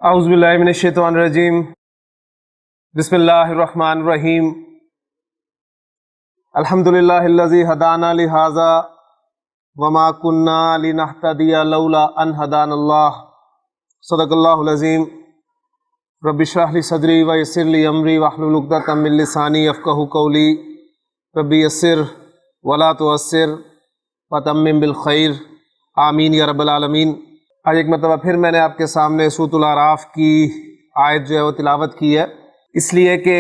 اعوذ باللہ من الشیطان الرجیم بسم اللہ الرحمن الرحیم الحمدللہ الذی ہدانا لہذا وما کننا لنہتدی لولا ان ہدانا اللہ صدق اللہ العظیم رب اشرح لی صدری ویسر لی امری واحلل عقدۃ من لسانی یفقہوا قولی رب یسر ولا تعسر وتمم بالخیر آمین یا رب العالمین۔ آج ایک مرتبہ پھر میں نے آپ کے سامنے سورۃ الاعراف کی آیت جو ہے وہ تلاوت کی ہے، اس لیے کہ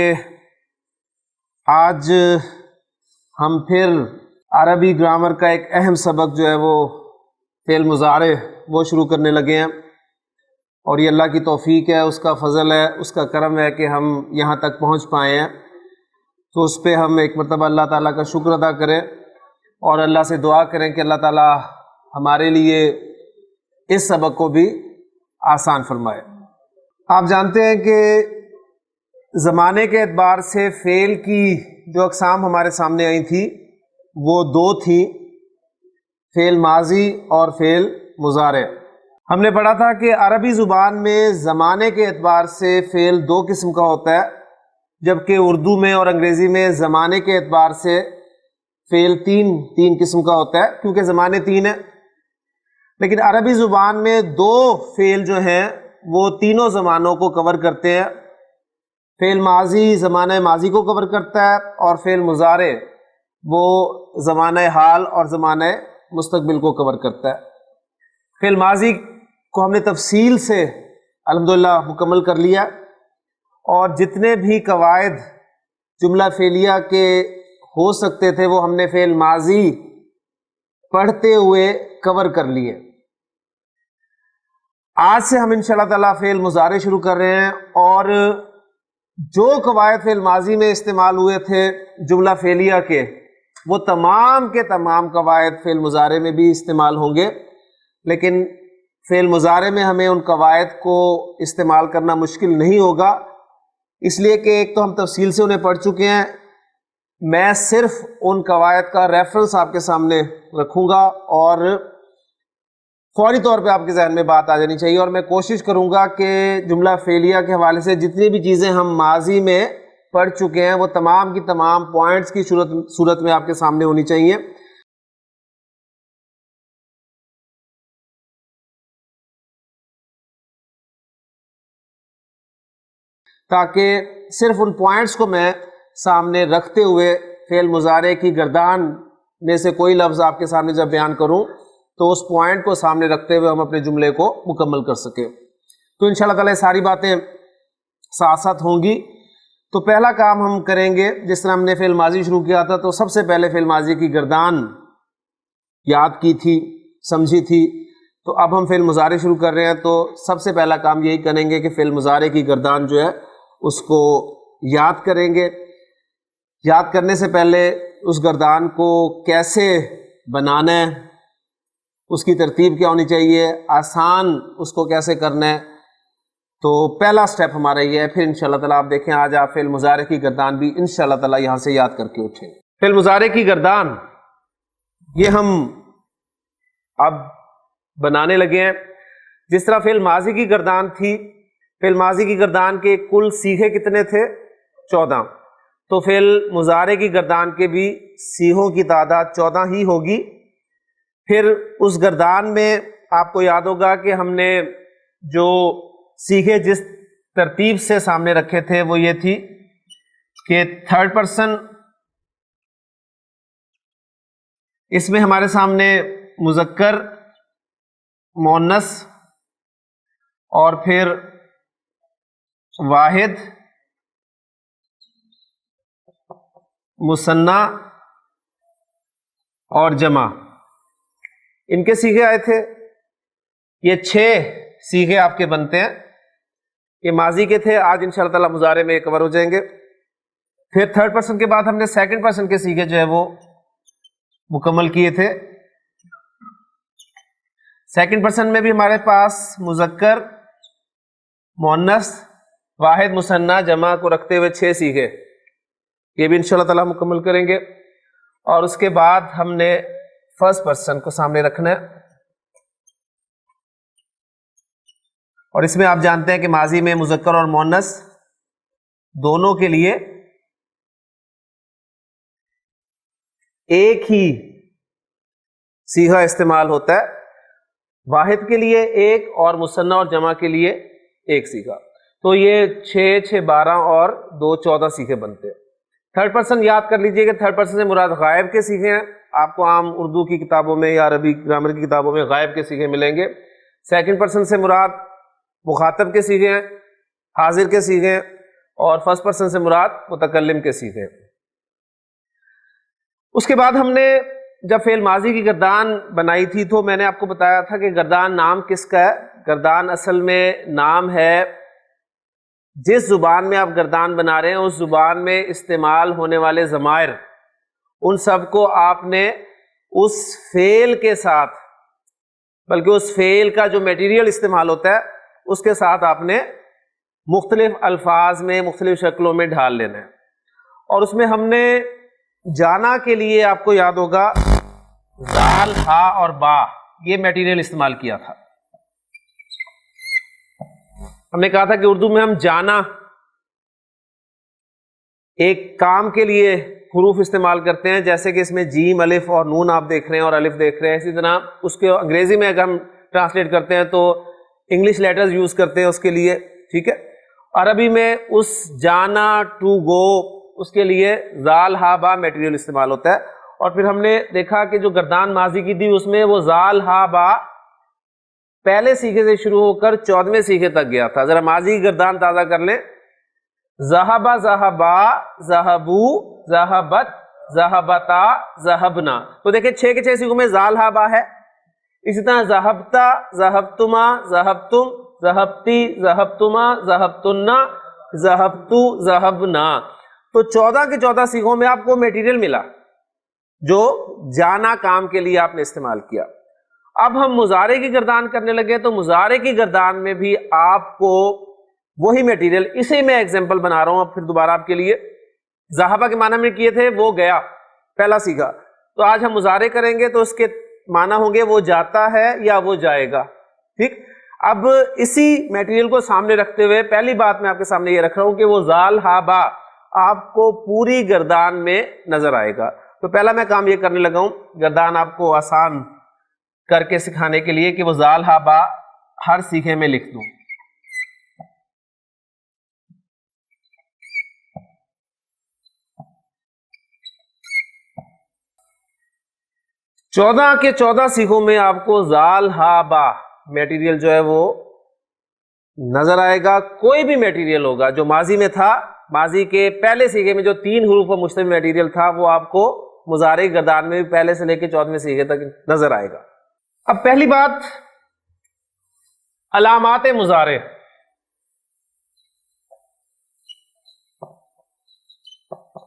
آج ہم پھر عربی گرامر کا ایک اہم سبق جو ہے وہ فعل مضارع وہ شروع کرنے لگے ہیں، اور یہ اللہ کی توفیق ہے، اس کا فضل ہے، اس کا کرم ہے کہ ہم یہاں تک پہنچ پائے ہیں۔ تو اس پہ ہم ایک مرتبہ اللہ تعالیٰ کا شکر ادا کریں اور اللہ سے دعا کریں کہ اللہ تعالیٰ ہمارے لیے اس سبق کو بھی آسان فرمائے۔ آپ جانتے ہیں کہ زمانے کے اعتبار سے فعل کی جو اقسام ہمارے سامنے آئی تھی وہ دو تھی، فعل ماضی اور فعل مضارع۔ ہم نے پڑھا تھا کہ عربی زبان میں زمانے کے اعتبار سے فعل دو قسم کا ہوتا ہے، جبکہ اردو میں اور انگریزی میں زمانے کے اعتبار سے فعل تین قسم کا ہوتا ہے، کیونکہ زمانے تین ہیں۔ لیکن عربی زبان میں دو فعل جو ہیں وہ تینوں زمانوں کو کور کرتے ہیں۔ فعل ماضی زمانہ ماضی کو کور کرتا ہے، اور فعل مضارع وہ زمانہ حال اور زمانہ مستقبل کو کور کرتا ہے۔ فعل ماضی کو ہم نے تفصیل سے الحمدللہ مکمل کر لیا، اور جتنے بھی قواعد جملہ فعلیہ کے ہو سکتے تھے وہ ہم نے فعل ماضی پڑھتے ہوئے کور کر لیے۔ آج سے ہم انشاءاللہ تعالیٰ فعل مضارع شروع کر رہے ہیں، اور جو قواعد فعل ماضی میں استعمال ہوئے تھے جملہ فعلیہ کے، وہ تمام کے تمام قواعد فعل مضارع میں بھی استعمال ہوں گے۔ لیکن فعل مضارع میں ہمیں ان قواعد کو استعمال کرنا مشکل نہیں ہوگا، اس لیے کہ ایک تو ہم تفصیل سے انہیں پڑھ چکے ہیں، میں صرف ان قواعد کا ریفرنس آپ کے سامنے رکھوں گا، اور فوری طور پہ آپ کے ذہن میں بات آ جانی چاہیے، اور میں کوشش کروں گا کہ جملہ فعلیہ کے حوالے سے جتنی بھی چیزیں ہم ماضی میں پڑھ چکے ہیں وہ تمام کی تمام پوائنٹس کی صورت میں آپ کے سامنے ہونی چاہیے۔ تاکہ صرف ان پوائنٹس کو میں سامنے رکھتے ہوئے فعل مضارع کی گردان میں سے کوئی لفظ آپ کے سامنے جب بیان کروں تو اس پوائنٹ کو سامنے رکھتے ہوئے ہم اپنے جملے کو مکمل کر سکیں۔ تو انشاءاللہ تعالیٰ یہ ساری باتیں ساتھ ساتھ ہوں گی۔ تو پہلا کام ہم کریں گے، جس طرح ہم نے فعل ماضی شروع کیا تھا تو سب سے پہلے فعل ماضی کی گردان یاد کی تھی، سمجھی تھی، تو اب ہم فعل مضارع شروع کر رہے ہیں، تو سب سے پہلا کام یہی کریں گے کہ فعل مضارع کی گردان جو ہے اس کو یاد کریں گے۔ یاد کرنے سے پہلے اس گردان کو کیسے بنانا ہے، اس کی ترتیب کیا ہونی چاہیے، آسان اس کو کیسے کرنا ہے، تو پہلا سٹیپ ہمارا یہ ہے۔ پھر انشاءاللہ تعالیٰ آپ دیکھیں آج آپ فعل مضارع کی گردان بھی انشاءاللہ تعالیٰ یہاں سے یاد کر کے اٹھیں۔ فعل مضارع کی گردان یہ ہم اب بنانے لگے ہیں۔ جس طرح فعل ماضی کی گردان تھی، فعل ماضی کی گردان کے کل صیغے کتنے تھے؟ 14۔ تو فعل مضارع کی گردان کے بھی صیغوں کی تعداد 14 ہی ہوگی۔ پھر اس گردان میں آپ کو یاد ہوگا کہ ہم نے جو صیغے جس ترتیب سے سامنے رکھے تھے وہ یہ تھی کہ تھرڈ پرسن، اس میں ہمارے سامنے مذکر، مؤنث، اور پھر واحد، مثنی اور جمع، ان کے صیغے آئے تھے۔ یہ 6 صیغے آپ کے بنتے ہیں، یہ ماضی کے تھے، آج انشاءاللہ تعالیٰ مضارع میں کور ہو جائیں گے۔ پھر تھرڈ پرسن کے بعد ہم نے سیکنڈ پرسن کے صیغے جو ہے وہ مکمل کیے تھے۔ سیکنڈ پرسن میں بھی ہمارے پاس مذکر، مؤنث، واحد، مثنی، جمع کو رکھتے ہوئے 6 صیغے، یہ بھی انشاءاللہ تعالیٰ مکمل کریں گے۔ اور اس کے بعد ہم نے فرسٹ پرسن کو سامنے رکھنا ہے۔ اور اس میں آپ جانتے ہیں کہ ماضی میں مذکر اور مؤنث دونوں کے لیے ایک ہی صیغہ استعمال ہوتا ہے، واحد کے لیے ایک اور مثنیٰ اور جمع کے لیے ایک صیغہ. تو یہ 6 6 12 اور 2 14 صیغے بنتے ہیں. تھرڈ پرسن یاد کر لیجئے کہ تھرڈ پرسن سے مراد غائب کے صیغے ہیں. آپ کو عام اردو کی کتابوں میں یا عربی گرامر کی کتابوں میں غائب کے صیغے ملیں گے. سیکنڈ پرسن سے مراد مخاطب کے صیغے ہیں، حاضر کے صیغے ہیں، اور فرسٹ پرسن سے مراد متکلم کے صیغے ہیں. اس کے بعد ہم نے جب فعل ماضی کی گردان بنائی تھی تو میں نے آپ کو بتایا تھا کہ گردان نام کس کا ہے. گردان اصل میں نام ہے جس زبان میں آپ گردان بنا رہے ہیں اس زبان میں استعمال ہونے والے ضمائر، ان سب کو آپ نے اس فعل کے ساتھ، بلکہ اس فعل کا جو میٹیریل استعمال ہوتا ہے اس کے ساتھ آپ نے مختلف الفاظ میں مختلف شکلوں میں ڈھال لینا ہے. اور اس میں ہم نے جانا کے لیے آپ کو یاد ہوگا زال، ہا اور با یہ میٹیریل استعمال کیا تھا. ہم نے کہا تھا کہ اردو میں ہم جانا ایک کام کے لیے حروف استعمال کرتے ہیں، جیسے کہ اس میں جیم، الف اور نون آپ دیکھ رہے ہیں اور الف دیکھ رہے ہیں. اسی طرح اس کے انگریزی میں اگر ہم ٹرانسلیٹ کرتے ہیں تو انگلش لیٹرز یوز کرتے ہیں اس کے لیے، ٹھیک ہے. عربی میں اس جانا، ٹو گو، اس کے لیے زال، ہا، با میٹیریل استعمال ہوتا ہے. اور پھر ہم نے دیکھا کہ جو گردان ماضی کی تھی اس میں وہ زال، ہا، با پہلے صیغے سے شروع ہو کر 14ویں صیغے تک گیا تھا. ذرا ماضی کی گردان تازہ کر لیں. ذہبا، ذہبا، ذہبو، ذہبت، ذہبتا، ذہبنا. تو دیکھیں 6 کے 6 صیغوں میں زال، ہا، با ہے. اسی طرح ذہبتا، ذہبتما، ذہبتم، ذہبتی، ذہبتما، ذہبتنا، ذہبتو، ذہبنا. تو 14 کے 14 صیغوں میں آپ کو میٹیریل ملا جو جانا کام کے لیے آپ نے استعمال کیا. اب ہم مضارع کی گردان کرنے لگے تو مضارع کی گردان میں بھی آپ کو وہی میٹیریل، اسے میں ایگزامپل بنا رہا ہوں اب پھر دوبارہ آپ کے لیے. ذہبہ کے معنی میں کیے تھے وہ گیا، پہلا صیغہ. تو آج ہم مضارع کریں گے تو اس کے معنی ہوں گے وہ جاتا ہے یا وہ جائے گا. ٹھیک. اب اسی میٹیریل کو سامنے رکھتے ہوئے پہلی بات میں آپ کے سامنے یہ رکھ رہا ہوں کہ وہ زال، ہا، با آپ کو پوری گردان میں نظر آئے گا. تو پہلا میں کام یہ کرنے لگا ہوں گردان آپ کو آسان کر کے سکھانے کے لیے کہ وہ زال، ہا، با ہر صیغے میں لکھ دوں. چودہ کے 14 صیغوں میں آپ کو زال، ہا، با میٹیریل جو ہے وہ نظر آئے گا. کوئی بھی میٹیریل ہوگا جو ماضی میں تھا، ماضی کے پہلے صیغے میں جو 3 حروف پر مشتمل میٹیریل تھا وہ آپ کو مضارع کی گردان میں بھی پہلے سے لے کے 14ویں صیغے تک نظر آئے گا. اب پہلی بات علامات مضارع.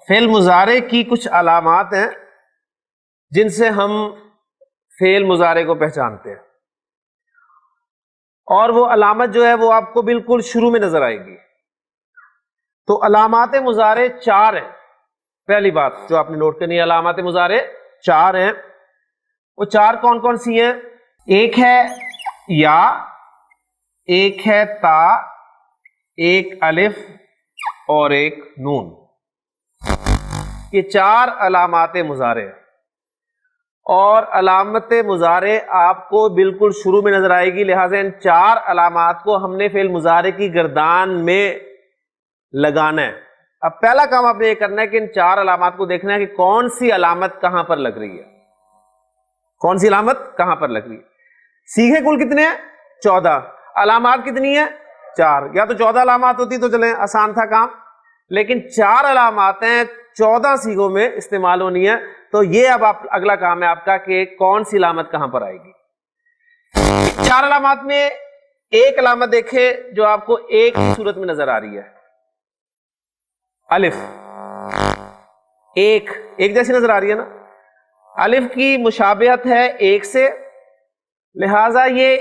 فعل مضارع کی کچھ علامات ہیں جن سے ہم فعل مضارع کو پہچانتے ہیں، اور وہ علامت جو ہے وہ آپ کو بالکل شروع میں نظر آئے گی. تو علامات مضارع 4 ہیں. پہلی بات جو آپ نے نوٹ کرنی ہے، علامات مضارع 4 ہیں. وہ 4 کون کون سی ہیں؟ ایک ہے یا، ایک ہے تا، ایک الف اور ایک نون. یہ 4 علامات مضارع ہیں. اور علامت مضارع آپ کو بالکل شروع میں نظر آئے گی، لہٰذا ان 4 علامات کو ہم نے فعل مضارع کی گردان میں لگانا ہے. اب پہلا کام آپ نے یہ کرنا ہے کہ ان 4 علامات کو دیکھنا ہے کہ کون سی علامت کہاں پر لگ رہی ہے، کون سی علامت کہاں پر لگ رہی ہے. صیغے کل کتنے ہیں؟ 14. علامات کتنی ہیں؟ 4. یا تو 14 علامات ہوتی تو چلیں آسان تھا کام، لیکن 4 علامات ہیں 14 صیغوں میں استعمال ہونی ہے. تو یہ اب آپ اگلا کام ہے آپ کا کہ کون سی علامت کہاں پر آئے گی. 4 علامات میں ایک علامت دیکھیں جو آپ کو ایک ہی صورت میں نظر آ رہی ہے، الف. ایک جیسی نظر آ رہی ہے نا. الف کی مشابہت ہے ایک سے، لہذا یہ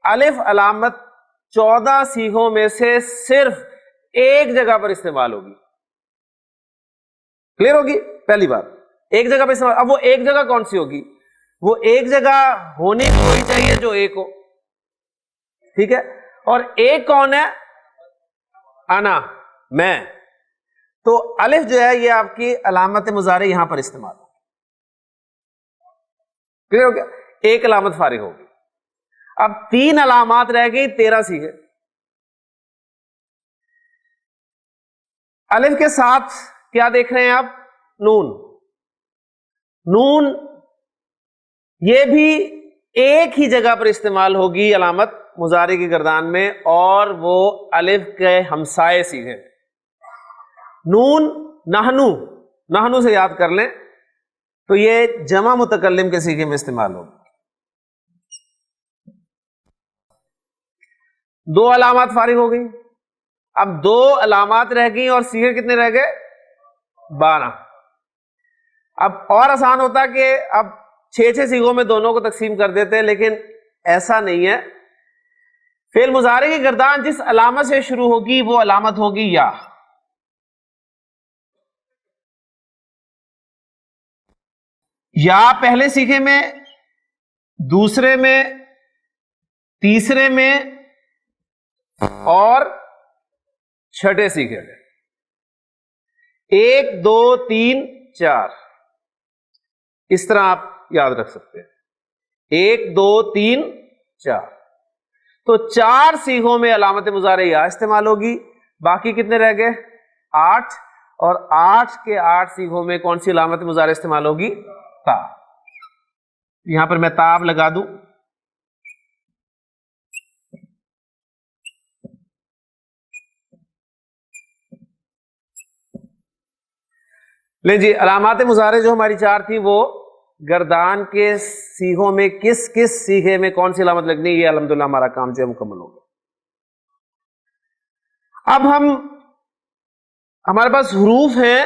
الف علامت 14 صیغوں میں سے صرف ایک جگہ پر استعمال ہوگی. کلیئر ہوگی؟ پہلی بات ایک جگہ پر استعمال. اب وہ ایک جگہ کون سی ہوگی؟ وہ ایک جگہ ہونی چاہیے جو ایک ہو. ٹھیک ہے. اور ایک کون ہے؟ انا، میں. تو الف جو ہے یہ آپ کی علامت مضارع یہاں پر استعمال ہو. کلیئر ہو گیا؟ ایک علامت فارغ ہوگی. اب 3 علامات رہ گئی، 13 سیغے. الف کے ساتھ کیا دیکھ رہے ہیں آپ؟ نون. نون یہ بھی ایک ہی جگہ پر استعمال ہوگی علامت مضارع کی گردان میں، اور وہ الف کے ہمسائے سیغے. نون نحنو، نحنو سے یاد کر لیں تو یہ جمع متکلم کے سیغے میں استعمال ہوگی. 2 علامات فارغ ہو گئی. اب 2 علامات رہ گئی اور سیغے کتنے رہ گئے؟ 12. اب اور آسان ہوتا کہ اب 6 سیغوں میں دونوں کو تقسیم کر دیتے، لیکن ایسا نہیں ہے. فعل مضارع کی گردان جس علامت سے شروع ہوگی وہ علامت ہوگی یا. یا پہلے سیغے میں، دوسرے میں، تیسرے میں اور چھٹے سیغے میں. 1 2 3 4 اس طرح آپ یاد رکھ سکتے ہیں. 1 2 3 4. تو 4 سیغوں میں علامت مضارع یا استعمال ہوگی. باقی کتنے رہ گئے؟ 8. اور 8 کے 8 سیغوں میں کون سی علامت مضارع استعمال ہوگی؟ تا. یہاں پر میں تا لگا دوں. لیں جی، علامات مضارع جو ہماری 4 تھی وہ گردان کے سیغوں میں کس کس سیغے میں کون سی علامت لگنی، یہ الحمدللہ ہمارا کام جو ہے مکمل ہو گیا. اب ہمارے پاس حروف ہیں،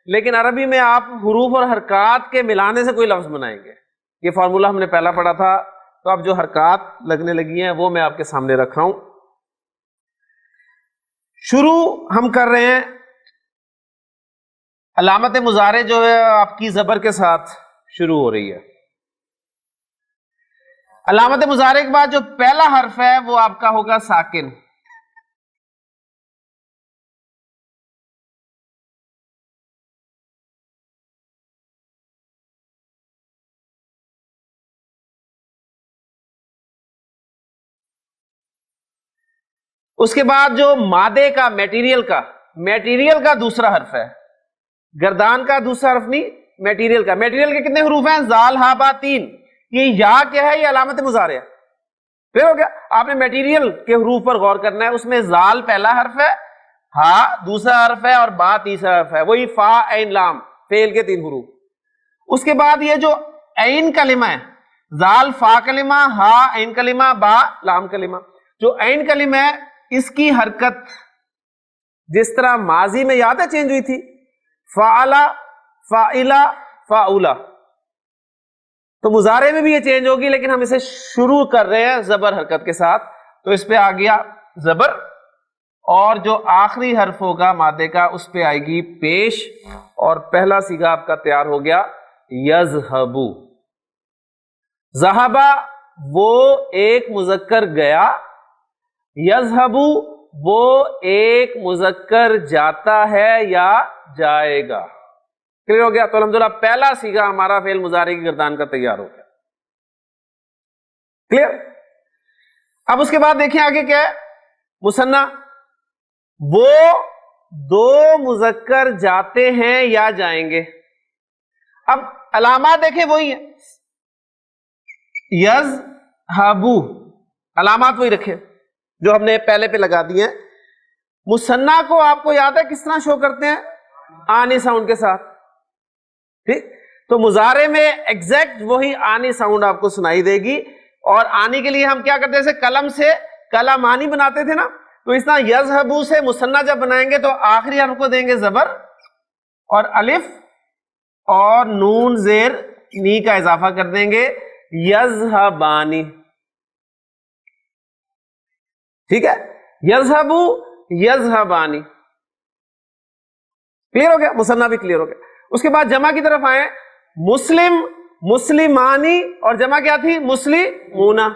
لیکن عربی میں آپ حروف اور حرکات کے ملانے سے کوئی لفظ بنائیں گے. یہ فارمولہ ہم نے پہلا پڑھا تھا. تو اب جو حرکات لگنے لگی ہیں وہ میں آپ کے سامنے رکھ رہا ہوں. شروع ہم کر رہے ہیں. علامت مضارع جو ہے آپ کی زبر کے ساتھ شروع ہو رہی ہے. علامت مضارع کے بعد جو پہلا حرف ہے وہ آپ کا ہوگا ساکن. اس کے بعد جو مادے کا، میٹیریل کا دوسرا حرف ہے. گردان کا دوسرا حرف نہیں، میٹیریل کا. میٹیریل کے کتنے حروف ہیں؟ زال ہا با 3. یہ یا کیا ہے؟ یہ علامت مضارع ہے. پھر ہو گیا. آپ نے میٹیریل کے حروف پر غور کرنا ہے. اس میں زال پہلا حرف ہے، ہا دوسرا حرف ہے اور با تیسرا حرف ہے. وہی فا عین لام، فعل کے 3 حروف. اس کے بعد یہ جو عین کلمہ ہے، زال فا کلمہ، ہا عین کلمہ، با لام کلمہ. جو عین کلمہ ہے اس کی حرکت جس طرح ماضی میں یاد ہے چینج ہوئی تھی، فعلا، فاعلا، فاعولا، تو مضارع میں بھی یہ چینج ہوگی، لیکن ہم اسے شروع کر رہے ہیں زبر حرکت کے ساتھ. تو اس پہ آ گیا زبر، اور جو آخری حرف ہوگا مادے کا اس پہ آئے گی پیش، اور پہلا سیغہ آپ کا تیار ہو گیا یذہبو. ذہبا وہ ایک مذکر گیا، یذہبو وہ ایک مذکر جاتا ہے یا جائے گا. کلیئر ہو گیا؟ تو الحمدللہ پہلا سیغہ ہمارا فعل مضارع کی گردان کا تیار ہو گیا. کلیئر؟ اب اس کے بعد دیکھیں آگے کیا ہے. مثنیٰ، وہ 2 مذکر جاتے ہیں یا جائیں گے. اب علامات دیکھیں وہی ہیں، یذہبو علامات وہی رکھے جو ہم نے پہلے پہ لگا دی ہیں. مثنیٰ کو آپ کو یاد ہے کس طرح شو کرتے ہیں؟ آنی ساؤنڈ کے ساتھ. ٹھیک؟ تو مضارع میں ایگزیکٹ وہی آنی ساؤنڈ آپ کو سنائی دے گی. اور آنی کے لیے ہم کیا کرتے ہیں؟ جیسے قلم سے کلمانی بناتے تھے نا، تو اس طرح یذہبو سے مثنیٰ جب بنائیں گے تو آخری حرف کو دیں گے زبر، اور الف اور نون زیر نی کا اضافہ کر دیں گے، یذہبانی. ٹھیک ہے؟ یذہبو، یذہبانی. کلیئر ہو گیا؟ مثنیٰ بھی کلیئر ہو گیا. اس کے بعد جمع کی طرف آئیں. مسلم، مسلمانی، اور جمع کیا تھی؟ مسلمونا.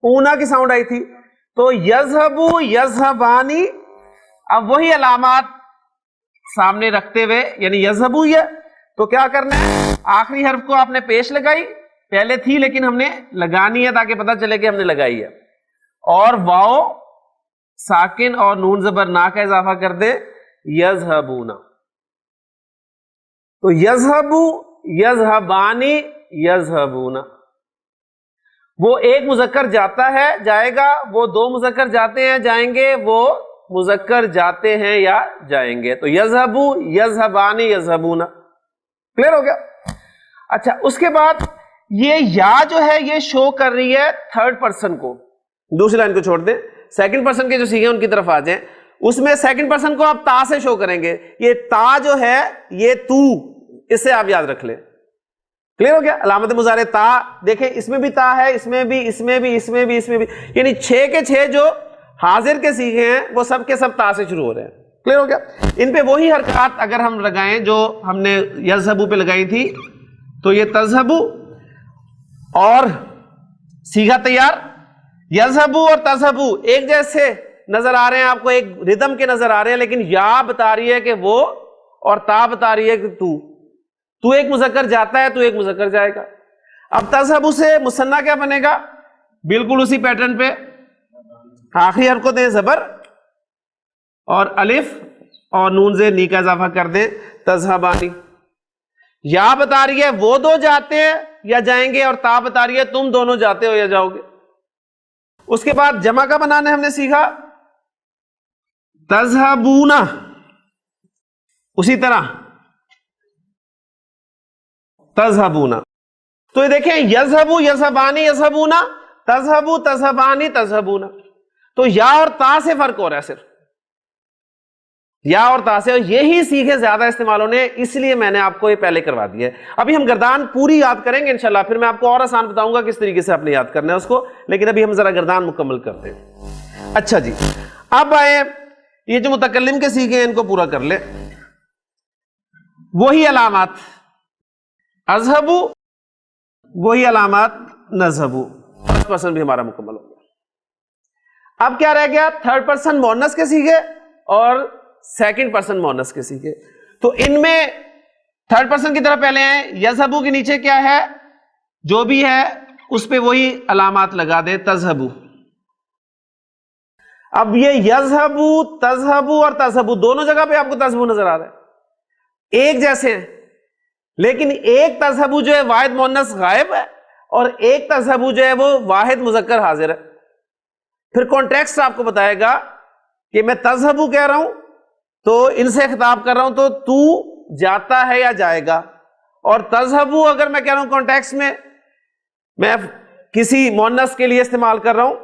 اونا کی ساؤنڈ آئی تھی. تو یذہبو یذہبانی، اب وہی علامات سامنے رکھتے ہوئے، یعنی یذہبو یہ تو کیا کرنا ہے، آخری حرف کو آپ نے پیش لگائی، پہلے تھی لیکن ہم نے لگانی ہے تاکہ پتہ چلے کہ ہم نے لگائی ہے، اور واو ساکن اور نون زبر نا کا اضافہ کر دے، یذہبون، تو یذہبو یذہبانی یذہبون، وہ ایک مذکر جاتا ہے جائے گا، وہ دو مذکر جاتے ہیں جائیں گے، وہ مذکر جاتے ہیں یا جائیں گے، تو یذہبو یذہبانی یذہبون، کلیئر ہو گیا؟ اچھا، اس کے بعد یہ یا جو ہے یہ شو کر رہی ہے تھرڈ پرسن کو، دوسری لائن کو چھوڑ دیں، سیکنڈ پرسن کے جو سیکھے ان کی طرف آ جائیں، اس میں سیکنڈ پرسن کو آپ تا سے شو کریں گے، یہ تا جو ہے یہ تو، اس سے آپ یاد رکھ لیں، کلیئر ہو گیا؟ علامت مضارع تا، دیکھیں اس میں بھی تا ہے، اس میں بھی، اس میں بھی، اس میں بھی، اس میں بھی، یعنی 6 کے 6 جو حاضر کے سیکھے ہیں وہ سب کے سب تا سے شروع ہو رہے ہیں، کلیئر ہو گیا؟ ان پہ وہی حرکات اگر ہم لگائیں جو ہم نے یذہبو پہ لگائی تھی، تو یہ تذہبو، اور سیگا تیار، یذہبو اور تذہبو ایک جیسے نظر آ رہے ہیں آپ کو، ایک ردم کے نظر آ رہے ہیں، لیکن یا بتا رہی ہے کہ وہ اور تا بتا رہی ہے کہ تو ایک مذکر جاتا ہے، تو ایک مذکر جائے گا۔ اب تذہبو سے مثنیٰ کیا بنے گا؟ بالکل اسی پیٹرن پہ آخری حرف کو دیں زبر، اور الف اور نون زیر نی کا اضافہ کر دیں، تذہبانی، یا بتا رہی ہے وہ دو جاتے ہیں یا جائیں گے، اور تا بتا رہی ہے تم دونوں جاتے ہو یا جاؤ گے۔ اس کے بعد جمع کا بنانا ہم نے سیکھا، تذہبون، اسی طرح تذہبون، تو یہ دیکھیں یذہبو یذہبانی یذہبون، تذہبو تذہبانی تذہبون، تو یا اور تا سے فرق ہو رہا ہے، صرف یا اور تا سے، یہی سیکھے زیادہ استعمال ہونے، اس لیے میں نے آپ کو یہ پہلے کروا دیا ہے۔ ابھی ہم گردان پوری یاد کریں گے انشاءاللہ، پھر میں آپ کو اور آسان بتاؤں گا کس طریقے سے آپ نے یاد کرنا ہے اس کو، لیکن ابھی ہم ذرا گردان مکمل کرتے ہیں۔ اچھا جی، اب آئے یہ جو متکلم کے سیکھے ہیں ان کو پورا کر لیں، وہی علامات اذہبو، وہی علامات نذہبو، فرسٹ پرسن بھی ہمارا مکمل ہو گیا۔ اب کیا رہ گیا؟ تھرڈ پرسن مؤنث کے سیکھے اور سیکنڈ پرسن مؤنث کے سیکھے، تو ان میں تھرڈ پرسن کی طرف پہلے ہیں، یذہبو کے نیچے کیا ہے؟ جو بھی ہے اس پہ وہی علامات لگا دیں، تذہبو۔ اب یہ یذہبو، تذہبو اور تذہبو دونوں جگہ پہ آپ کو تذہبو نظر آ رہا ہے، ایک جیسے ہیں، لیکن ایک تذہبو جو ہے واحد مؤنث غائب ہے، اور ایک تذہبو جو ہے وہ واحد مذکر حاضر ہے۔ پھر کانٹیکسٹ آپ کو بتائے گا کہ میں تذہبو کہہ رہا ہوں تو ان سے خطاب کر رہا ہوں تو جاتا ہے یا جائے گا، اور تذہبو اگر میں کہہ رہا ہوں کانٹیکسٹ میں کسی مؤنث کے لیے استعمال کر رہا ہوں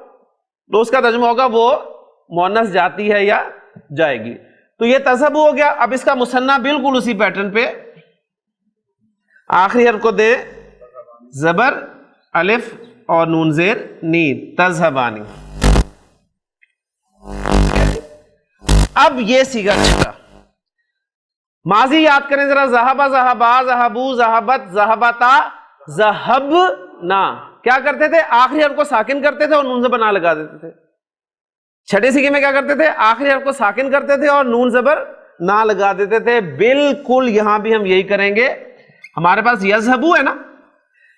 تو اس کا ترجمہ ہوگا وہ مؤنث جاتی ہے یا جائے گی، تو یہ تذہبو ہو گیا۔ اب اس کا مثنیٰ بالکل اسی پیٹرن پہ، آخری حرف کو دیں زبر، الف اور نون زیر نی، تذہبانی۔ اب یہ صیغہ چھٹا، ماضی یاد کریں ذرا، ذہبا ذہبا ذہبو ذہبت ذہبتا ذہبنا، کیا کرتے تھے؟ آخری حرف کو ساکن کرتے تھے اور نون زبر نہ لگا دیتے تھے۔ چھٹے صیغے میں کیا کرتے تھے؟ آخری حرف کو ساکن کرتے تھے اور نون زبر نہ لگا دیتے تھے۔ بالکل یہاں بھی ہم یہی کریں گے۔ ہمارے پاس یذہبو ہے نا،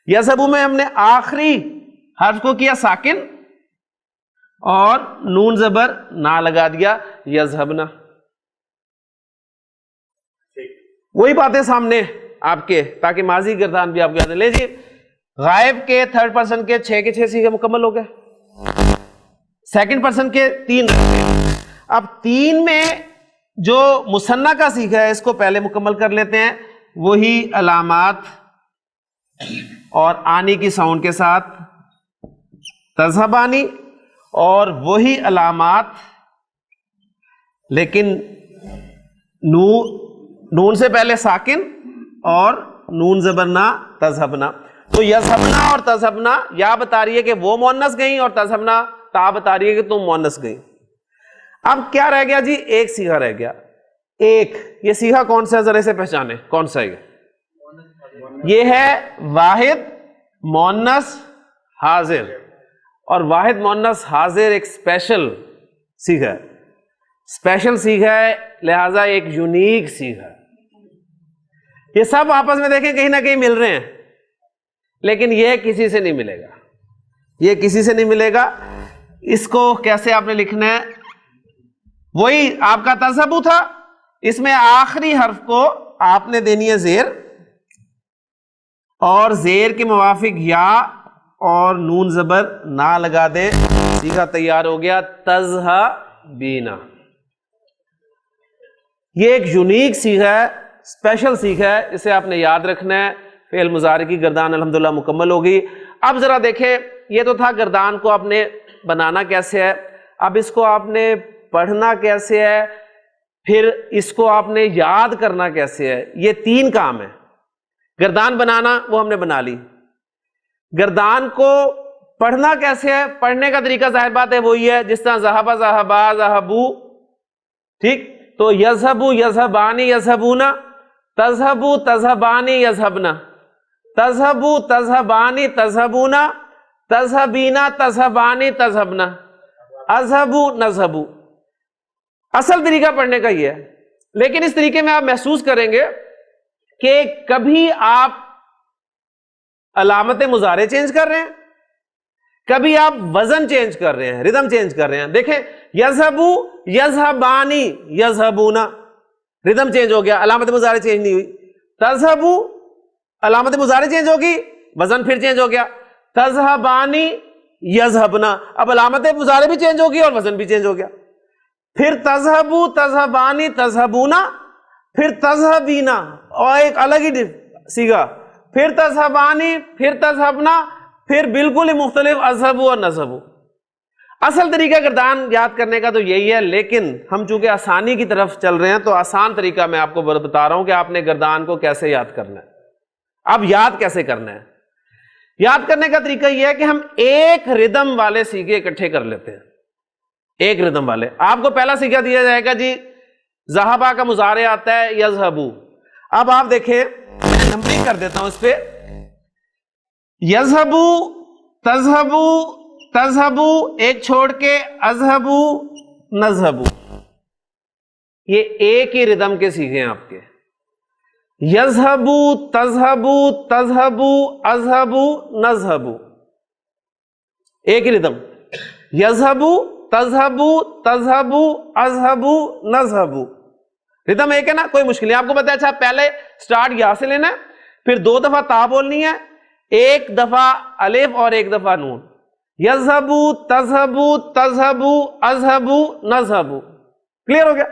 یذہبو میں ہم نے آخری حرف کو کیا ساکن اور نون زبر نہ لگا دیا، یذہبنا۔ وہی باتیں سامنے آپ کے، تاکہ ماضی گردان بھی آپ کو یاد ہے۔ لے جی، غائب کے تھرڈ پرسن کے 6 کے 6 سیغے مکمل ہو گئے، سیکنڈ پرسن کے 3 رہتے ہیں۔ اب 3 میں جو مثنیٰ کا سیغہ ہے اس کو پہلے مکمل کر لیتے ہیں، وہی علامات اور آنی کی ساؤنڈ کے ساتھ تذہبانی، اور وہی علامات لیکن نون سے پہلے ساکن اور نون زبرنا تذہبنا۔ تو یذہبنا اور تذہبنا یا بتا رہی ہے کہ وہ مؤنث گئیں، اور تذہبنا تا بتا رہی ہے کہ تم مؤنث گئیں۔ اب کیا رہ گیا جی؟ ایک صیغہ رہ گیا، ایک۔ یہ صیغہ کون سا ہے ذرا سے پہچانے، کون سا ہے یہ ہے واحد مؤنث حاضر، اور واحد مؤنث حاضر ایک اسپیشل صیغہ ہے، اسپیشل صیغہ ہے، لہذا ایک یونیک صیغہ ہے. یہ سب آپس میں دیکھیں کہیں نہ کہیں مل رہے ہیں، لیکن یہ کسی سے نہیں ملے گا، یہ کسی سے نہیں ملے گا. اس کو کیسے آپ نے لکھنا ہے؟ وہی آپ کا تذہبو تھا، اس میں آخری حرف کو آپ نے دینی ہے زیر، اور زیر کے موافق یا اور نون زبر نہ لگا دیں، صیغہ تیار ہو گیا تذہبینا. یہ ایک یونیک صیغہ ہے، اسپیشل صیغہ ہے، اسے آپ نے یاد رکھنا ہے. فعل مضارع کی گردان الحمدللہ مکمل ہوگی. اب ذرا دیکھیں، یہ تو تھا گردان کو آپ نے بنانا کیسے ہے، اب اس کو آپ نے پڑھنا کیسے ہے، پھر اس کو آپ نے یاد کرنا کیسے ہے. یہ تین کام ہے. گردان بنانا وہ ہم نے بنا لی، گردان کو پڑھنا کیسے ہے، پڑھنے کا طریقہ ظاہر بات ہے وہی ہے جس طرح ذہبا ذہبا ذہبو، ٹھیک. تو یذہبو یذہبانی یذہبونا، تذہبو تذہبانی یذہبنا، تذہبو تذہبانی تذہبونا، تذہبینا تذہبانی تذہبنا، اذہبو نذہبو. اصل طریقہ پڑھنے کا یہ ہے، لیکن اس طریقے میں آپ محسوس کریں گے کہ کبھی آپ علامت مضارع چینج کر رہے ہیں، کبھی آپ وزن چینج کر رہے ہیں، ردم چینج کر رہے ہیں. دیکھیں یذہبو یذہبانی یذہبونا، ردم چینج ہو گیا، علامت مضارع چینج نہیں ہوئی. تذہبو علامت مضارع چینج ہوگی، وزن پھر چینج ہو گیا. تذہبانی یذہبنا، اب علامت مضارع بھی چینج ہوگی اور وزن بھی چینج ہو گیا. پھر تذہبو تذہبانی تذہبونا، پھر تذہبینا اور ایک الگ ہی صیغہ، پھر تذہبانی، پھر تذہبنا، پھر بالکل ہی مختلف اذہبو اور نذہبو. اصل طریقہ گردان یاد کرنے کا تو یہی ہے، لیکن ہم چونکہ آسانی کی طرف چل رہے ہیں تو آسان طریقہ میں آپ کو بتا رہا ہوں کہ آپ نے گردان کو کیسے یاد کرنا ہے. اب یاد کیسے کرنا ہے؟ یاد کرنے کا طریقہ یہ ہے کہ ہم ایک ردم والے سیغے اکٹھے کر لیتے ہیں. ایک ردم والے، آپ کو پہلا سیغہ دیا جائے گا جی ذہبا کا مضارع آتا ہے یذہبو. اب آپ دیکھیں میں نمبرنگ کر دیتا ہوں اس پہ، یذہبو تذہبو تذہبو، ایک چھوڑ کے اذہبو نذہبو. یہ ایک ہی ردم کے سیغے ہیں آپ کے، یذہبو تذہبو تذہبو اذہبو نذہبو، ایک ہی ردم. یذہبو تذہبو تذہبو اذہبو نذہبو، ردم ایک ہے نا، کوئی مشکل نہیں. آپ کو پتا ہے اچھا پہلے سٹارٹ یہاں سے لینا ہے، پھر 2 دفعہ تا بولنی ہے، 1 دفعہ الف اور 1 دفعہ نون. یذہبو تذہبو تذہبو اذہبو نذہبو. کلیئر ہو گیا؟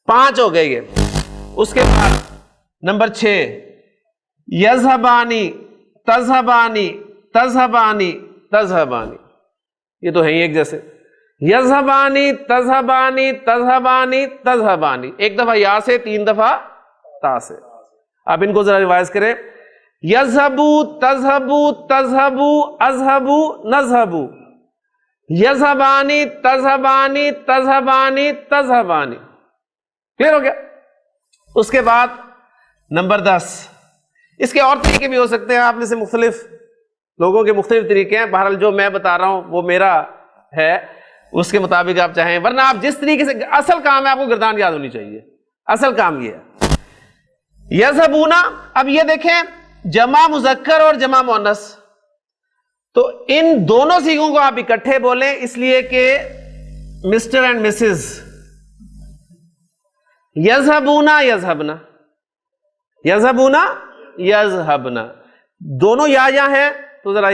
5 ہو گئے یہ. اس کے بعد نمبر 6 یذہبانی تذہبانی تذہبانی تذہبانی، یہ تو ہے ہی ایک جیسے. یذہبانی تذہبانی تذہبانی تذہبانی، 1 دفعہ یا سے، 3 دفعہ تا سے. آپ ان کو ذرا ریوائز کریں، یذہبو تذہبو تذہبو اذہبو نذہبو، یذہبانی تذہبانی تذہبانی تذہبانی. کلیئر ہو گیا؟ اس کے بعد نمبر 10، اس کے اور طریقے بھی ہو سکتے ہیں، آپ میں سے مختلف لوگوں کے مختلف طریقے ہیں. بہرحال جو میں بتا رہا ہوں وہ میرا ہے، اس کے مطابق آپ چاہیں، ورنہ آپ جس طریقے سے، اصل کام ہے آپ کو گردان یاد ہونی چاہیے، اصل کام یہ ہے. یذہبونا، اب یہ دیکھیں جمع مذکر اور جمع مؤنث، تو ان دونوں صیغوں کو آپ اکٹھے بولیں، اس لیے کہ مسٹر اینڈ مسز. یذہبونا یذہبنا، یذہبونا یذہبنا، دونوں یا ہیں تو ذرا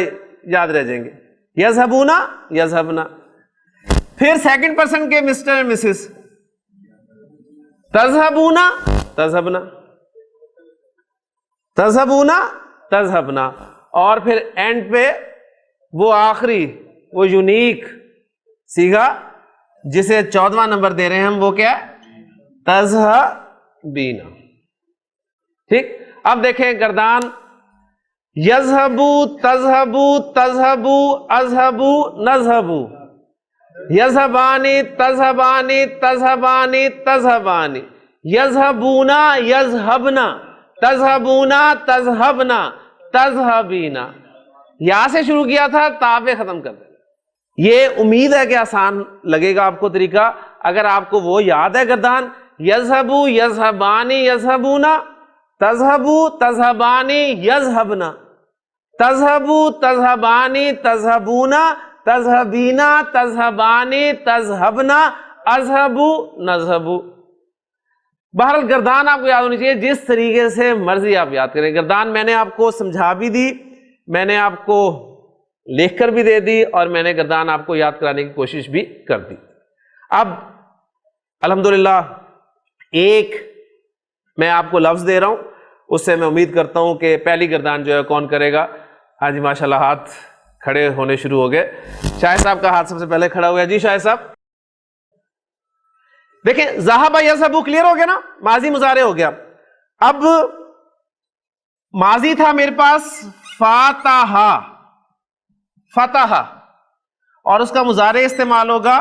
یاد رہ جائیں گے. یذہبونا یذہبنا، پھر سیکنڈ پرسن کے مسٹر اینڈ مسز، تذہبونا تذہبنا، تذہبونا تذہبنا، اور پھر اینڈ پہ وہ آخری وہ یونیک صیغہ جسے 14واں نمبر دے رہے ہیں ہم، وہ کیا ہے؟ تذہبینا. ٹھیک. اب دیکھیں گردان، یذہبو تذہبو تذہبو اذہبو نذہبو، یذہبانی تذہبانی تذہبانی تذہبانی، یذہبونا یذہبنا تذہبونا تذہبنا تذہبینا. یا سے شروع کیا تھا، تا پہ ختم کر دیں. یہ امید ہے کہ آسان لگے گا آپ کو طریقہ. اگر آپ کو وہ یاد ہے گردان، یذہبو یذہبانی یذہبونا، تذہبو تذہبانی یذہبنا، تذہبو تذہبانی تذہبونا، تذہبینا تذہبانی تذہبنا، اذہبو نذہبو. بہرحال گردان آپ کو یاد ہونی چاہیے، جس طریقے سے مرضی آپ یاد کریں. گردان میں نے آپ کو سمجھا بھی دی، میں نے آپ کو لکھ کر بھی دے دی، اور میں نے گردان آپ کو یاد کرانے کی کوشش بھی کر دی. اب الحمدللہ ایک میں آپ کو لفظ دے رہا ہوں، اس سے میں امید کرتا ہوں کہ پہلی گردان جو ہے کون کرے گا. ہاں جی ماشاءاللہ ہاتھ کھڑے ہونے شروع ہو گئے. شاہد صاحب کا ہاتھ سب سے پہلے کھڑا ہوا ہے. جی شاہد صاحب دیکھیں، ذہب یذہب کلیئر ہو گیا نا، ماضی مضارع ہو گیا. اب ماضی تھا میرے پاس فاتح، فتح، اور اس کا مضارع استعمال ہوگا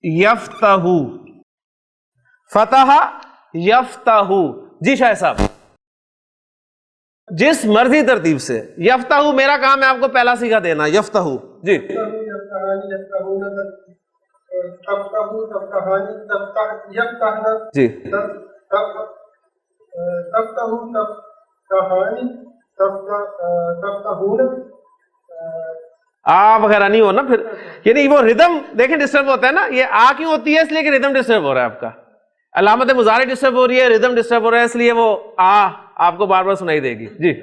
یفتح، فتح یفتح. جی شاہ صاحب جس مرضی ترتیب سے. یفتح میرا کام ہے آپ کو پہلا صیغہ دینا، یفتح. جی جی آ وغیرہ نہیں ہو نا پھر، یعنی وہ ردم دیکھیں ڈسٹرب ہوتا ہے نا. یہ آ کیوں ہوتی ہے؟ اس لیے کہ ردم ڈسٹرب ہو رہا ہے آپ کا، علامت مضارع ڈسٹرب ہو رہی ہے، ردم ڈسٹرب ہو رہا ہے، اس لیے وہ آ آپ کو بار بار سنائی دے گی. جی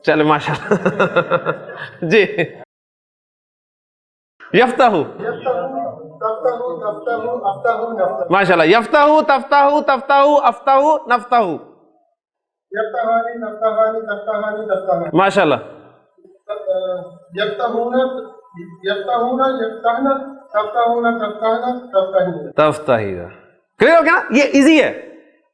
چلے ماشاءاللہ. جی یفتح، ماشاءاللہ. یفتح تفتح تفتح افتح نفتح، ماشاءاللہ. تفتحینا کلیئر ہو گیا نا، یہ ایزی ہے.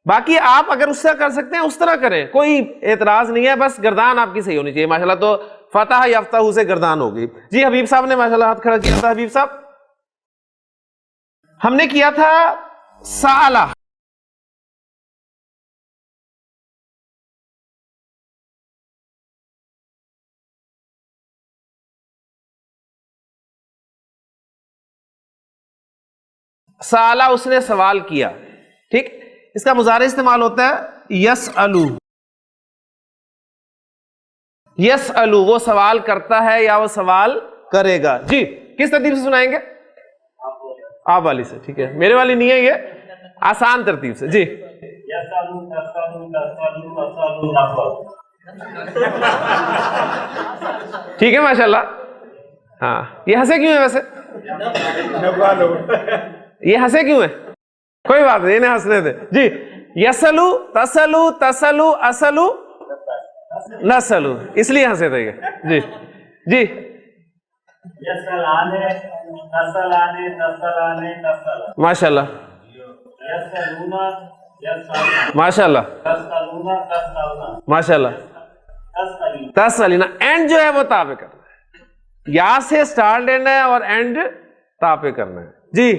باقی آپ اگر اس سے کر سکتے ہیں اس طرح کریں، کوئی اعتراض نہیں ہے، بس گردان آپ کی صحیح ہونی چاہیے ماشاءاللہ. تو فتح یفتح سے گردان ہوگی. جی حبیب صاحب نے ماشاءاللہ ہاتھ کھڑا کیا تھا. حبیب صاحب ہم نے کیا تھا سالہ، سالہ اس نے سوال کیا، ٹھیک. اس کا مضارع استعمال ہوتا ہے یسألو. یسألو وہ سوال کرتا ہے یا وہ سوال کرے گا. جی کس ترتیب سے سنائیں گے؟ آپ والی سے. ٹھیک ہے، میرے والی نہیں ہے، یہ آسان ترتیب سے. جی ٹھیک ہے ماشاءاللہ. ہاں یہ ہنسے کیوں ہیں ویسے؟ یہ ہنسے کیوں ہیں؟ کوئی بات نہیں، انہیں ہنسنے دے. جی یسلو تسلو تسلو اسلو نسلو، اس لیے ہنسے تھے یہ. جی جی ماشاء اللہ ماشاء اللہ ماشاء اللہ. تسلینا اینڈ جو ہے وہ تا پہ کرنا ہے، یا سے سٹارٹ لینا ہے اور اینڈ تا پہ کرنا ہے. جی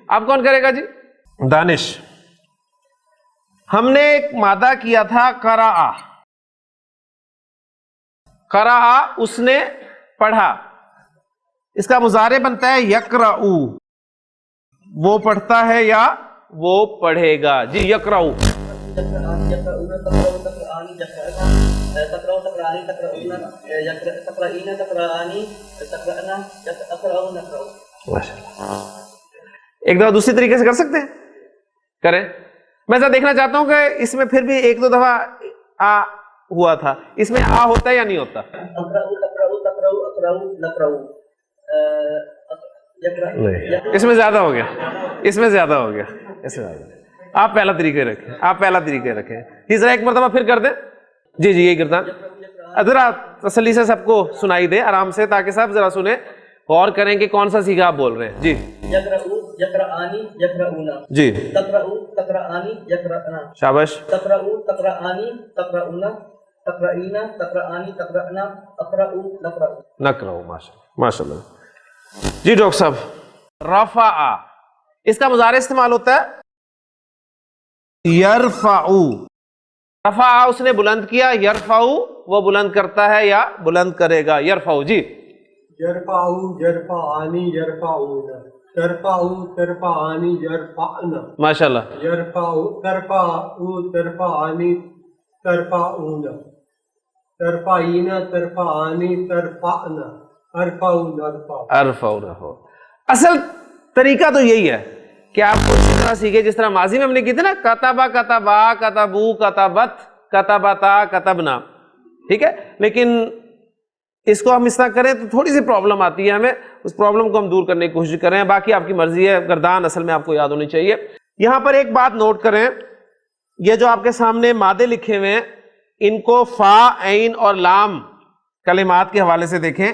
اب کون کرے گا؟ جی دانش. ہم نے ایک مادہ کیا تھا قرأ، قرأ اس نے پڑھا. اس کا مضارع بنتا ہے یقرأ، وہ پڑھتا ہے یا وہ پڑھے گا. جی یقرأ. ایک دفعہ دوسری طریقے سے کر سکتے ہیں؟ کریں. میں ذرا دیکھنا چاہتا ہوں کہ اس میں پھر بھی ایک دو دفعہ آ ہوا تھا، اس میں آ ہوتا ہے یا نہیں ہوتا؟ اس میں زیادہ ہو گیا، اس میں زیادہ ہو گیا، اس میں زیادہ. آپ پہلا طریقہ رکھیں، آپ پہلا طریقہ رکھیں. تیسرا ایک مرتبہ پھر کر دیں. جی جی یہی کرتا. ذرا تسلی سے سب کو سنائی دے آرام سے، تاکہ سب ذرا سنیں، غور کریں کہ کون سا سیکھا آپ بول رہے ہیں. جی یقرؤانی یقرؤنا، جی تقرؤ تقرآنی یقرأنا، شاباش. تقرؤ تقرآنی تقرؤنا، تقرئینا تقرآنی تقرأنا، اقرؤ نقرؤ نقرؤ. ماشاء اللہ. جی ڈاکٹر صاحب رفع، اس کا مضارع استعمال ہوتا ہے یرفع. رفع اس نے بلند کیا، یرفع وہ بلند کرتا ہے یا بلند کرے گا. یرفع. جی یرفعو یرفعانی یرفعون، ترفعو ترفعانی یرفعن، ماشاءاللہ. یرفعو ترفعو ترفعانی ترفعون، ترفعین ترفعانی ترفعن، ارفعون ارفعو. ارفعو. اصل طریقہ تو یہی ہے کہ آپ کو اسی طرح سیکھے جس طرح ماضی میں ہم نے کی تھی نا، کتبہ کتبا کتبو کتبت کتبتا کتبنا، ٹھیک ہے. لیکن اس کو ہم اس طرح کریں تو تھوڑی سی پرابلم آتی ہے ہمیں، اس پرابلم کو ہم دور کرنے کی کوشش کریں. باقی آپ کی مرضی ہے، گردان اصل میں آپ کو یاد ہونی چاہیے. یہاں پر ایک بات نوٹ کریں، یہ جو آپ کے سامنے مادے لکھے ہوئے ہیں ان کو فا عین اور لام کلمات کے حوالے سے دیکھیں.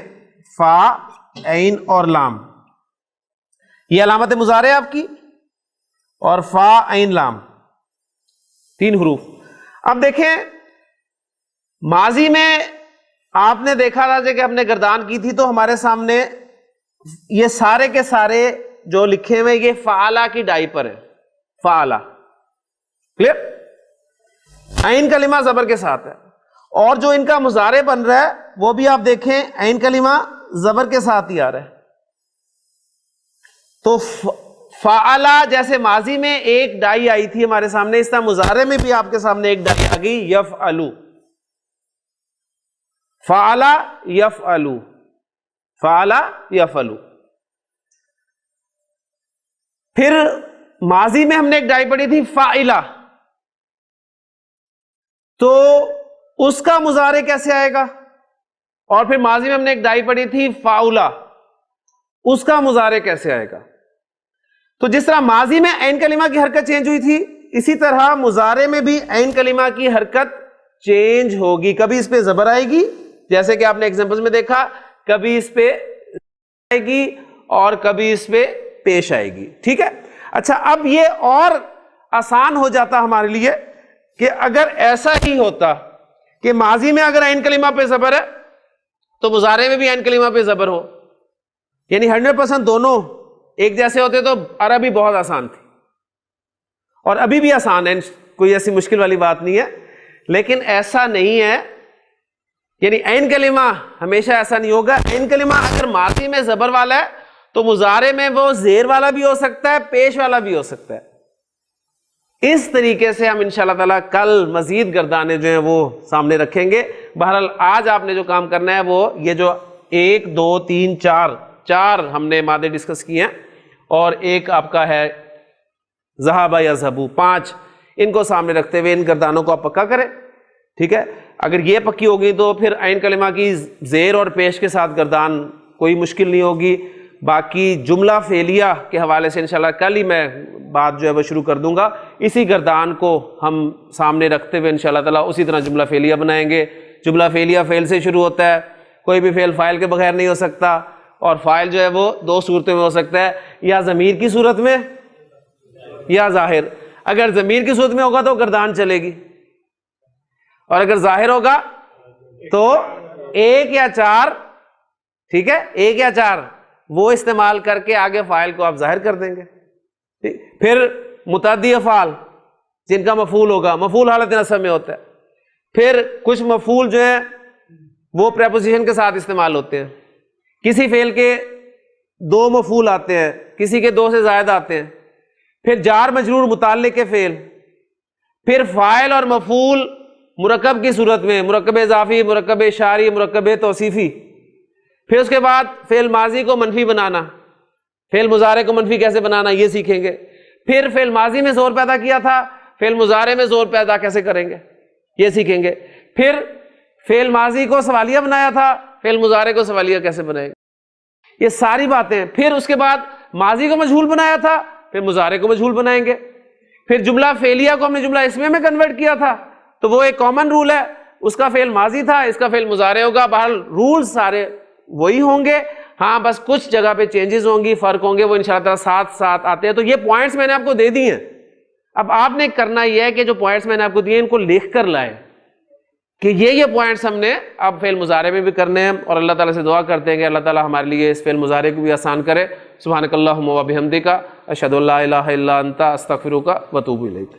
فا عین اور لام، یہ علامت مضارع ہے آپ کی، اور فا عین لام 3 حروف. اب دیکھیں ماضی میں آپ نے دیکھا تھا کہ ہم نے گردان کی تھی تو ہمارے سامنے یہ سارے کے سارے جو لکھے ہوئے یہ فعلا کی ڈائی پر ہے. فعلا کلیئر، عین کلمہ زبر کے ساتھ ہے، اور جو ان کا مضارع بن رہا ہے وہ بھی آپ دیکھیں عین کلمہ زبر کے ساتھ ہی آ رہا ہے. تو فعلا جیسے ماضی میں ایک ڈائی آئی تھی ہمارے سامنے، اس طرح مضارع میں بھی آپ کے سامنے ایک ڈائی آ گئی، یفعلو. فعلا یفعلو، فعلا یفعلو. پھر ماضی میں ہم نے ایک ڈائی پڑھی تھی فاعلہ، تو اس کا مضارع کیسے آئے گا؟ اور پھر ماضی میں ہم نے ایک ڈائی پڑھی تھی فاؤلا، اس کا مضارع کیسے آئے گا؟ تو جس طرح ماضی میں عین کلمہ کی حرکت چینج ہوئی تھی، اسی طرح مضارع میں بھی عین کلمہ کی حرکت چینج ہوگی. کبھی اس پہ زبر آئے گی جیسے کہ آپ نے ایگزامپلز میں دیکھا، کبھی اس پہ آئے گی اور کبھی اس پہ پیش آئے گی. ٹھیک ہے. اچھا، اب یہ اور آسان ہو جاتا ہمارے لیے کہ اگر ایسا ہی ہوتا کہ ماضی میں اگر عین کلمہ پہ زبر ہے تو مضارع میں بھی عین کلمہ پہ زبر ہو، یعنی 100% دونوں ایک جیسے ہوتے تو عربی بہت آسان تھی، اور ابھی بھی آسان ہے، کوئی ایسی مشکل والی بات نہیں ہے. لیکن ایسا نہیں ہے، یعنی عین کلمہ ہمیشہ ایسا نہیں ہوگا. عین کلمہ اگر ماضی میں زبر والا ہے تو مضارع میں وہ زیر والا بھی ہو سکتا ہے، پیش والا بھی ہو سکتا ہے. اس طریقے سے ہم انشاءاللہ تعالیٰ کل مزید گردانے جو ہیں وہ سامنے رکھیں گے. بہرحال آج آپ نے جو کام کرنا ہے وہ یہ جو 1 2 3 4 ہم نے مادے ڈسکس کیے ہیں، اور ایک آپ کا ہے ذہب یذہبو، 5 ان کو سامنے رکھتے ہوئے ان گردانوں کو آپ پکا کریں. ٹھیک ہے. اگر یہ پکی ہوگی تو پھر عین کلمہ کی زیر اور پیش کے ساتھ گردان کوئی مشکل نہیں ہوگی. باقی جملہ فعلیہ کے حوالے سے انشاءاللہ کل ہی میں بات جو ہے وہ شروع کر دوں گا. اسی گردان کو ہم سامنے رکھتے ہوئے انشاءاللہ تعالیٰ اسی طرح جملہ فعلیہ بنائیں گے. جملہ فعلیہ فعل سے شروع ہوتا ہے، کوئی بھی فعل فاعل کے بغیر نہیں ہو سکتا، اور فاعل جو ہے وہ 2 صورتوں میں ہو سکتا ہے، یا ضمیر کی صورت میں یا ظاہر. اگر ضمیر کی صورت میں ہوگا تو گردان چلے گی، اور اگر ظاہر ہوگا تو 1 یا 4، ٹھیک ہے، 1 یا 4 وہ استعمال کر کے آگے فاعل کو آپ ظاہر کر دیں گے. پھر متعدی افعال جن کا مفعول ہوگا، مفعول حالت نصب میں ہوتا ہے. پھر کچھ مفعول جو ہیں وہ پریپوزیشن کے ساتھ استعمال ہوتے ہیں. کسی فعل کے 2 مفعول آتے ہیں، کسی کے 2 سے زائد آتے ہیں. پھر جار مجرور متعلق کے فعل، پھر فاعل اور مفعول مرکب کی صورت میں، مرکب اضافی، مرکب اشاری، مرکب توصیفی. پھر اس کے بعد فعل ماضی کو منفی بنانا، فعل مضارع کو منفی کیسے بنانا یہ سیکھیں گے. پھر فعل ماضی میں زور پیدا کیا تھا، فعل مضارع میں زور پیدا کیسے کریں گے یہ سیکھیں گے. پھر فعل ماضی کو سوالیہ بنایا تھا، فعل مضارع کو سوالیہ کیسے بنائیں گے، یہ ساری باتیں. پھر اس کے بعد ماضی کو مجہول بنایا تھا، پھر مضارع کو مجہول بنائیں گے. پھر جملہ فعلیہ کو ہم نے جملہ اسمیہ میں کنورٹ کیا تھا، تو وہ ایک کامن رول ہے، اس کا فعل ماضی تھا، اس کا فعل مضارع ہوگا. بہرحال رول سارے وہی ہوں گے، ہاں بس کچھ جگہ پہ چینجز ہوں گی، فرق ہوں گے، وہ انشاءاللہ ساتھ ساتھ آتے ہیں. تو یہ پوائنٹس میں نے آپ کو دے دی ہیں. اب آپ نے کرنا یہ ہے کہ جو پوائنٹس میں نے آپ کو دیے ان کو لکھ کر لائیں کہ یہ پوائنٹس ہم نے اب فعل مضارع میں بھی کرنے ہیں، اور اللہ تعالیٰ سے دعا کرتے ہیں کہ اللہ تعالیٰ ہمارے لیے اس فعل مضارع کو بھی آسان کرے. سبحانک اللہم و بحمدک، اشہد ان لا الہ الا انت، استغفرک و اتوب الیک.